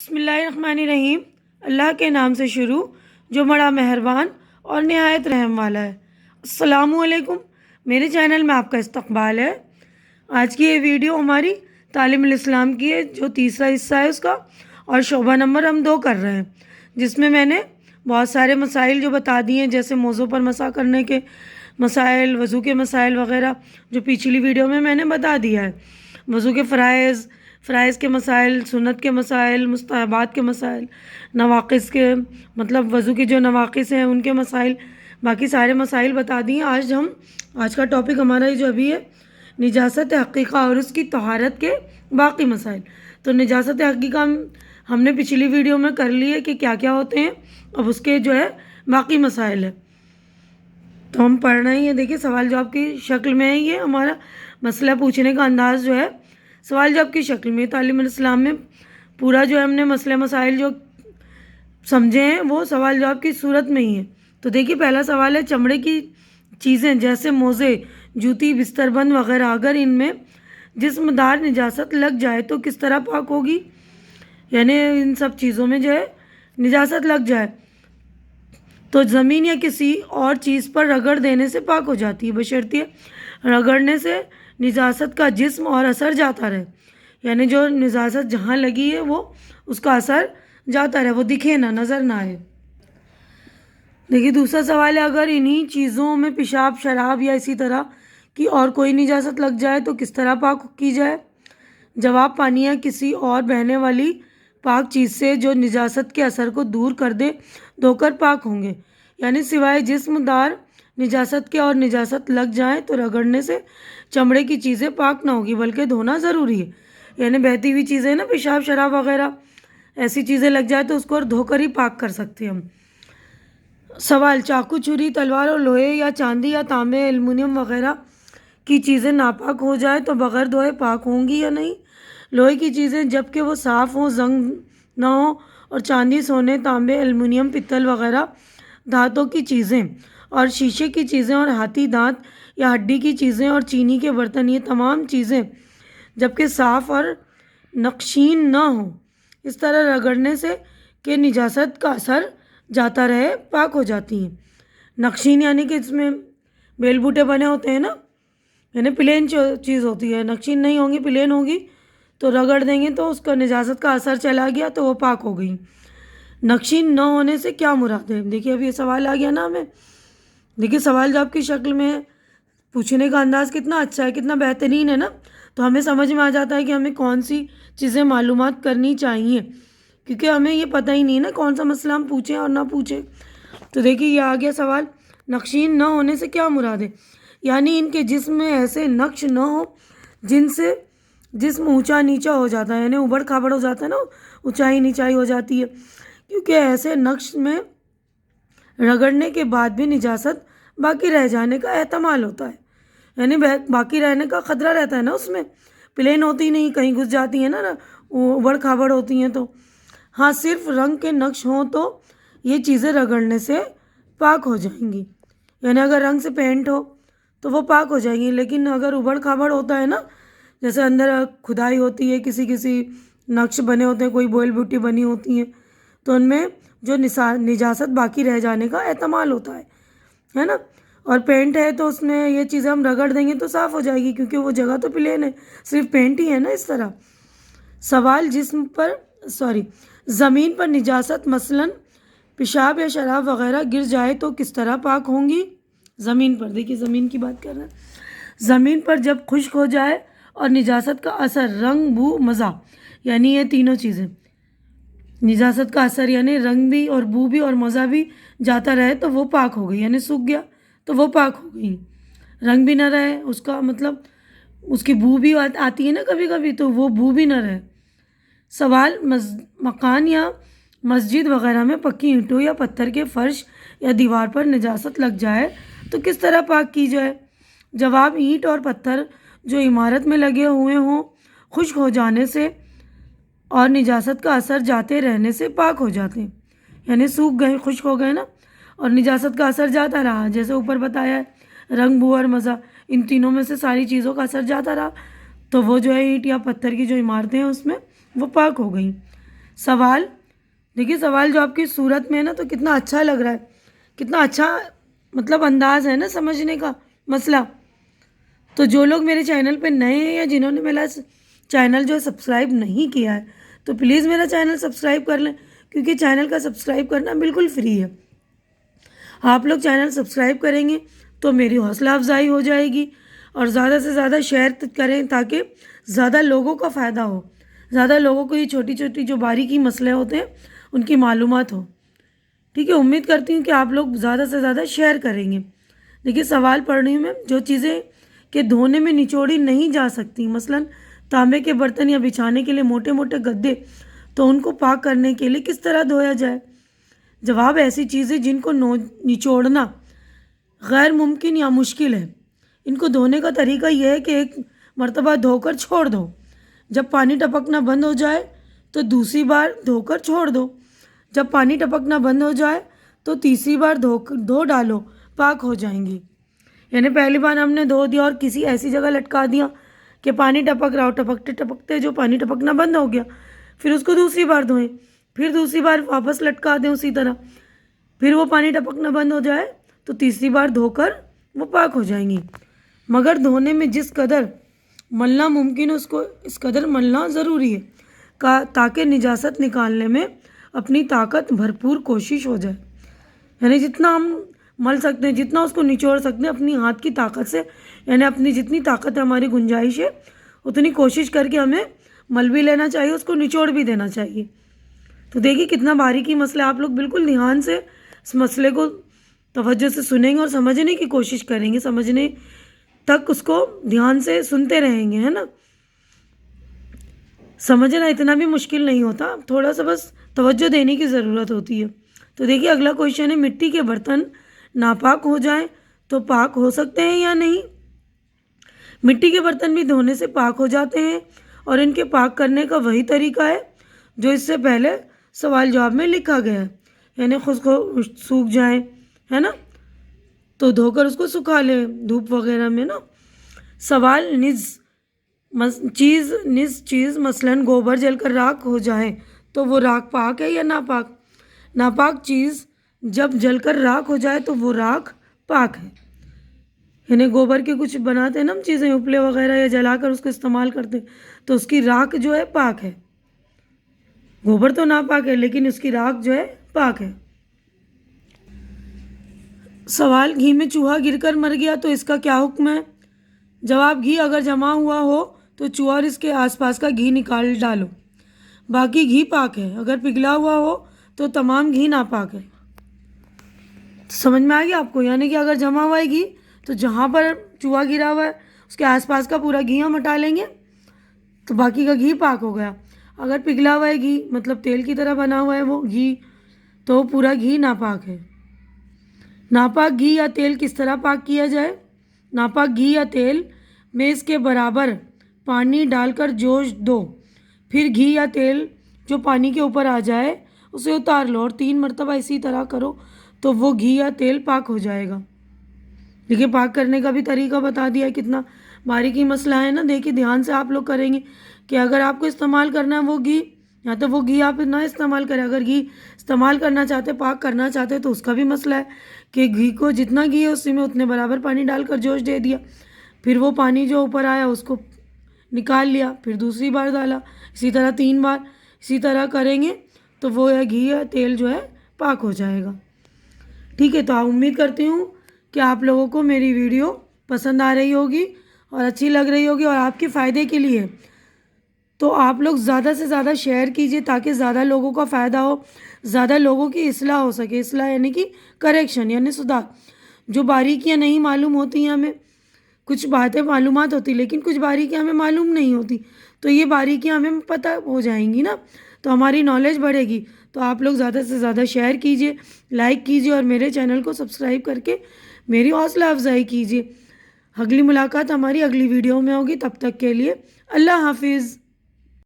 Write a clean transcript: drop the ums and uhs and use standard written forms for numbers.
بسم اللہ الرحمن الرحیم۔ اللہ کے نام سے شروع جو بڑا مہربان اور نہایت رحم والا ہے۔ السلام علیکم، میرے چینل میں آپ کا استقبال ہے۔ آج کی یہ ویڈیو ہماری تعلیم الاسلام کی ہے، جو تیسرا حصہ ہے اس کا، اور شعبہ نمبر ہم 2 کر رہے ہیں، جس میں نے بہت سارے مسائل جو بتا دیے ہیں، جیسے موضوع پر مسح کرنے کے مسائل، وضو کے مسائل وغیرہ، جو پچھلی ویڈیو میں نے بتا دیا ہے۔ وضو کے فرائض کے مسائل، سنت کے مسائل، مستحبات کے مسائل، نواقص کے مطلب وضو کے جو نواقص ہیں ان کے مسائل، باقی سارے مسائل بتا دیے۔ آج کا ٹاپک ہمارا جو ابھی ہے، نجاست حقیقہ اور اس کی طہارت کے باقی مسائل۔ تو نجاست حقیقہ ہم نے پچھلی ویڈیو میں کر لی ہے کہ کیا کیا ہوتے ہیں، اب اس کے باقی مسائل ہیں، تو ہم پڑھ رہے ہیں۔ دیکھیے سوال جواب کی شکل میں ہے، یہ ہمارا مسئلہ پوچھنے کا انداز سوال جواب کی شکل میں۔ تعلیم الاسلام میں پورا ہم نے مسئلہ مسائل جو سمجھے ہیں وہ سوال جواب کی صورت میں ہی ہے۔ تو دیکھیے پہلا سوال ہے، چمڑے کی چیزیں جیسے موزے، جوتی، بستر بند وغیرہ، اگر ان میں جسم دار نجاست لگ جائے تو کس طرح پاک ہوگی؟ یعنی ان سب چیزوں میں نجاست لگ جائے تو زمین یا کسی اور چیز پر رگڑ دینے سے پاک ہو جاتی ہے، بشرطیہ رگڑنے سے نجاست کا جسم اور اثر جاتا رہے۔ یعنی جو نجاست جہاں لگی ہے وہ اس کا اثر جاتا رہے، وہ دکھے نہ، نظر نہ آئے۔ دیکھیے دوسرا سوال ہے، اگر انہی چیزوں میں پیشاب، شراب یا اسی طرح کی اور کوئی نجاست لگ جائے تو کس طرح پاک کی جائے؟ جواب، پانی یا کسی اور بہنے والی پاک چیز سے جو نجاست کے اثر کو دور کر دے، دھو کر پاک ہوں گے۔ یعنی سوائے جسم دار نجاست کے اور نجاست لگ جائیں تو رگڑنے سے چمڑے کی چیزیں پاک نہ ہوگی، بلکہ دھونا ضروری ہے۔ یعنی بہتی ہوئی چیزیں نا، پیشاب، شراب وغیرہ ایسی چیزیں لگ جائے تو اس کو دھو کر ہی پاک کر سکتے ہیں ہم۔ سوال، چاقو، چھری، تلوار اور لوہے یا چاندی یا تانبے، ایلومینیم وغیرہ کی چیزیں ناپاک ہو جائیں تو بغیر دھوئے پاک ہوں گی یا نہیں؟ لوہے کی چیزیں جب کہ وہ صاف ہوں، زنگ نہ ہو، اور چاندی، سونے، تانبے، ایلومینیم، پتل وغیرہ دھاتوں کی چیزیں، اور شیشے کی چیزیں اور ہاتھی دانت یا ہڈی کی چیزیں اور چینی کے برتن، یہ تمام چیزیں جبکہ صاف اور نقشین نہ ہوں، اس طرح رگڑنے سے کہ نجاست کا اثر جاتا رہے، پاک ہو جاتی ہیں۔ نقشین یعنی کہ اس میں بیل بوٹے بنے ہوتے ہیں نا، یعنی پلین چیز ہوتی ہے۔ نقشین نہیں ہوگی، پلین ہوگی تو رگڑ دیں گے تو اس کا نجاست کا اثر چلا گیا تو وہ پاک ہو گئی۔ نقشین نہ ہونے سے کیا مراد ہے؟ دیکھیے اب یہ سوال آ گیا نا ہمیں۔ دیکھیے سوال جواب کی شکل میں پوچھنے کا انداز کتنا اچھا ہے، کتنا بہترین ہے نا، تو ہمیں سمجھ میں آ جاتا ہے کہ ہمیں کون سی چیزیں معلومات کرنی چاہیے، کیونکہ ہمیں یہ پتہ ہی نہیں نا کون سا مسئلہ ہم پوچھیں اور نہ پوچھیں۔ تو دیکھیے یہ آ گیا سوال، نقشین نہ ہونے سے کیا مراد ہے؟ یعنی ان کے جسم میں ایسے نقش نہ ہو جن سے جسم اونچا نیچا ہو جاتا ہے، یعنی ابڑ کھابڑ ہو جاتا ہے نا، اونچائی نیچائی ہو جاتی ہے، کیونکہ ایسے نقش میں رگڑنے کے بعد بھی نجاست باقی رہ جانے کا احتمال ہوتا ہے، یعنی باقی رہنے کا خطرہ رہتا ہے نا، اس میں پلین ہوتی نہیں، کہیں گھس جاتی ہیں نا، ابڑ کھابڑ ہوتی ہیں۔ تو ہاں، صرف رنگ کے نقش ہوں تو یہ چیزیں رگڑنے سے پاک ہو جائیں گی، یعنی اگر رنگ سے پینٹ ہو تو وہ پاک ہو جائیں گی، لیکن اگر ابڑ کھابڑ ہوتا ہے نا، جیسے اندر کھدائی ہوتی ہے، کسی نقش بنے ہوتے ہیں، کوئی بوئل بوٹی بنی ہوتی ہیں، تو ان میں جو نجاست باقی رہ جانے کا احتمال ہوتا ہے نا۔ اور پینٹ ہے تو اس میں یہ چیزیں ہم رگڑ دیں گے تو صاف ہو جائے گی، کیونکہ وہ جگہ تو پلین ہے، صرف پینٹ ہی ہے نا، اس طرح۔ سوال، زمین پر نجاست مثلاً پیشاب یا شراب وغیرہ گر جائے تو کس طرح پاک ہوں گی؟ زمین پر، دیکھیے زمین کی بات کر رہے ہیں۔ زمین پر جب خشک ہو جائے اور نجاست کا اثر، رنگ، بو، مزہ، یعنی یہ تینوں چیزیں، نجاست کا اثر یعنی رنگ بھی اور بو بھی اور مزہ بھی جاتا رہے تو وہ پاک ہو گئی، یعنی سوکھ گیا تو وہ پاک ہو گئی۔ رنگ بھی نہ رہے، اس کا مطلب اس کی بو بھی آتی ہے نا کبھی کبھی، تو وہ بو بھی نہ رہے۔ سوال، مکان یا مسجد وغیرہ میں پکی اینٹوں یا پتھر کے فرش یا دیوار پر نجاست لگ جائے تو کس طرح پاک کی جائے؟ جواب، اینٹ اور پتھر جو عمارت میں لگے ہوئے ہوں خشک ہو جانے سے اور نجاست کا اثر جاتے رہنے سے پاک ہو جاتے ہیں، یعنی سوکھ گئے، خشک ہو گئے نا، اور نجاست کا اثر جاتا رہا، جیسے اوپر بتایا ہے، رنگ، بو اور مزہ، ان تینوں میں سے ساری چیزوں کا اثر جاتا رہا تو وہ اینٹ یا پتھر کی جو عمارتیں ہیں اس میں وہ پاک ہو گئیں۔ سوال دیکھیے، سوال جو آپ کی صورت میں ہے نا تو کتنا اچھا لگ رہا ہے، کتنا اچھا مطلب انداز ہے نا سمجھنے کا مسئلہ۔ تو جو لوگ میرے چینل پہ نئے ہیں یا جنہوں نے میرا چینل جو ہے سبسکرائب نہیں کیا ہے تو پلیز میرا چینل سبسکرائب کر لیں، کیونکہ چینل کا سبسکرائب کرنا بالکل فری ہے۔ آپ لوگ چینل سبسکرائب کریں گے تو میری حوصلہ افزائی ہو جائے گی، اور زیادہ سے زیادہ شیئر کریں تاکہ زیادہ لوگوں کا فائدہ ہو، زیادہ لوگوں کو یہ چھوٹی چھوٹی جو باریکی مسئلے ہوتے ہیں ان کی معلومات ہو۔ ٹھیک ہے، امید کرتی ہوں کہ آپ لوگ زیادہ سے زیادہ شیئر کریں گے۔ دیکھیے، سوال پڑھ رہی ہوں میں، جو چیزیں کہ دھونے میں نچوڑی نہیں جا سکتی، مثلاً تانبے کے برتن یا بچھانے کے لیے موٹے موٹے گدے، تو ان کو پاک کرنے کے لیے کس طرح دھویا جائے؟ جواب، ایسی چیزیں جن کو نچوڑنا غیر ممکن یا مشکل ہے، ان کو دھونے کا طریقہ یہ ہے کہ ایک مرتبہ دھو کر چھوڑ دو، جب پانی ٹپکنا بند ہو جائے تو دوسری بار دھو کر چھوڑ دو، جب پانی ٹپکنا بند ہو جائے تو تیسری بار دھو ڈالو، پاک ہو جائیں گی۔ یعنی پہلی بار ہم نے دھو دیا اور کسی ایسی جگہ لٹکا دیا کہ پانی ٹپک رہا ہو، ٹپکتے ٹپکتے جو پانی ٹپکنا بند ہو گیا، پھر اس کو دوسری بار دھوئیں، پھر دوسری بار واپس لٹکا دیں اسی طرح، پھر وہ پانی ٹپکنا بند ہو جائے تو تیسری بار دھو کر وہ پاک ہو جائیں گی۔ مگر دھونے میں جس قدر ملنا ممکن ہے اس قدر ملنا ضروری ہے تاکہ نجاست نکالنے میں اپنی طاقت بھرپور کوشش ہو جائے۔ یعنی جتنا ہم مل سکتے ہیں، جتنا اس کو نچوڑ سکتے ہیں اپنی ہاتھ کی طاقت سے، یعنی اپنی جتنی طاقت ہے، ہماری گنجائش ہے، اتنی کوشش کر کے ہمیں مل بھی لینا چاہیے، اس کو نچوڑ بھی دینا چاہیے۔ تو دیکھیے کتنا باریکی مسئلہ، آپ لوگ بالکل دھیان سے اس مسئلے کو توجہ سے سنیں گے اور سمجھنے کی کوشش کریں گے، سمجھنے تک اس کو دھیان سے سنتے رہیں گے، ہے نا۔ سمجھنا اتنا بھی مشکل نہیں ہوتا، تھوڑا سا بس توجہ دینے کی ضرورت ہوتی ہے۔ تو دیکھیے اگلا کویشچن ہے، مٹی کے برتن ناپاک ہو جائیں تو پاک ہو سکتے ہیں یا نہیں؟ مٹی کے برتن بھی دھونے سے پاک ہو جاتے ہیں، اور ان کے پاک کرنے کا وہی طریقہ ہے جو اس سے پہلے سوال جواب میں لکھا گیا ہے، یعنی خود کو سوکھ جائیں، ہے نا، تو دھو کر اس کو سکھا لیں دھوپ وغیرہ میں نا۔ سوال، چیز مثلاً گوبر جل کر راکھ ہو جائے تو وہ راکھ پاک ہے یا ناپاک؟ ناپاک چیز جب جل کر راکھ ہو جائے تو وہ راکھ پاک ہے۔ یعنی گوبر کے کچھ بناتے ہیں نا ہم چیزیں، اپلے وغیرہ، یا جلا کر اس کو استعمال کرتے ہیں تو اس کی راکھ جو ہے پاک ہے۔ گوبر تو ناپاک ہے لیکن اس کی راکھ جو ہے پاک ہے۔ سوال، گھی میں چوہا گر کر مر گیا تو اس کا کیا حکم ہے؟ جواب، گھی اگر جمع ہوا ہو تو چوہا اور اس کے آس پاس کا گھی نکال ڈالو، باقی گھی پاک ہے۔ اگر پگھلا ہوا ہو تو تمام گھی ناپاک ہے۔ سمجھ میں آ گیا آپ کو؟ یعنی کہ اگر جمع ہوا ہے گھی تو جہاں پر چوہا گرا ہوا ہے اس کے آس پاس کا پورا گھی ہم ہٹا لیں گے تو باقی کا گھی پاک ہو گیا۔ اگر پگھلا ہوا ہے گھی، مطلب تیل کی طرح بنا ہوا ہے وہ گھی، تو پورا گھی ناپاک ہے۔ ناپاک گھی یا تیل کس طرح پاک کیا جائے؟ ناپاک گھی یا تیل میں اس کے برابر پانی ڈال کر جوش دو، پھر گھی یا تیل جو پانی کے اوپر آ جائے اسے اتار لو، اور 3 مرتبہ اسی طرح کرو تو وہ گھی یا تیل پاک ہو جائے گا۔ دیکھیے پاک کرنے کا بھی طریقہ بتا دیا ہے، کتنا باریکی مسئلہ ہے نا۔ دیکھیے دھیان سے آپ لوگ کریں گے کہ اگر آپ کو استعمال کرنا ہے وہ گھی، یا تو وہ گھی آپ نہ استعمال کریں، اگر گھی استعمال کرنا چاہتے، پاک کرنا چاہتے تو اس کا بھی مسئلہ ہے کہ گھی کو جتنا گھی ہے اسی میں اتنے برابر پانی ڈال کر جوش دے دیا، پھر وہ پانی جو اوپر آیا اس کو نکال لیا، پھر دوسری بار ڈالا، اسی طرح 3 بار اسی طرح کریں گے تو وہ گھی یا تیل جو ہے پاک ہو جائے گا۔ ٹھیک ہے، تو امید کرتی ہوں کہ آپ لوگوں کو میری ویڈیو پسند آ رہی ہوگی اور اچھی لگ رہی ہوگی اور آپ کے فائدے کے لیے، تو آپ لوگ زیادہ سے زیادہ شیئر کیجئے تاکہ زیادہ لوگوں کا فائدہ ہو، زیادہ لوگوں کی اصلاح ہو سکے۔ اصلاح یعنی کہ کریکشن، یعنی سدھار۔ جو باریکیاں نہیں معلوم ہوتی ہیں ہمیں، کچھ باتیں معلومات ہوتی لیکن کچھ باریکیاں ہمیں معلوم نہیں ہوتی، تو یہ باریکیاں ہمیں پتہ ہو جائیں گی نا، تو ہماری نالج بڑھے گی۔ تو آپ لوگ زیادہ سے زیادہ شیئر کیجئے، لائک کیجئے اور میرے چینل کو سبسکرائب کر کے میری حوصلہ افزائی کیجئے۔ اگلی ملاقات ہماری اگلی ویڈیو میں ہوگی، تب تک کے لیے اللہ حافظ۔